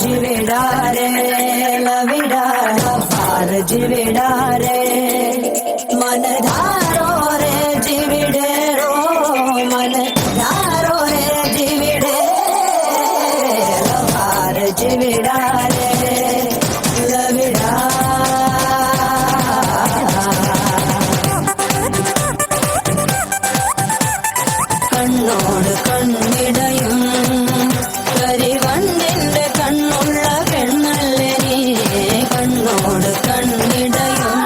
ജിവിടാരേ ലവിടാരോ പാർ ജിവിടാരേ മനധാരോ രേ ജിവിടേരോ മനധാരോ രേ ജിവിടേരോ പാർ ജിവിടാരേ ലവിടാ കണ്ണോട് കണ്ണിടയും കരിവണ്ണിന്റെ കണ്ണുള്ള പെണ്ണല്ലേ നീ കണ്ണോട് കണ്ണിടയും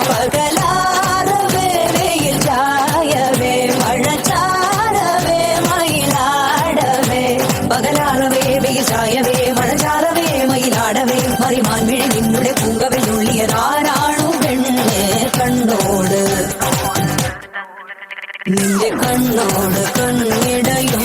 പകലാറവേ വെയിൽ ചായവേ മഴ ചാരവേ മയിലാടവേ പകലാറവേ വെയിൽ ചായവേ മഴ ചാരവേ മയിലാടവേ മറിമാൻ വിഴി നിന്നുടെ പൂങ്കവേ ഉള്ളിയതാരാണു പെണ്ണെ കണ്ണോട് നിന്റെ കണ്ണോട് കണ്ണിടയും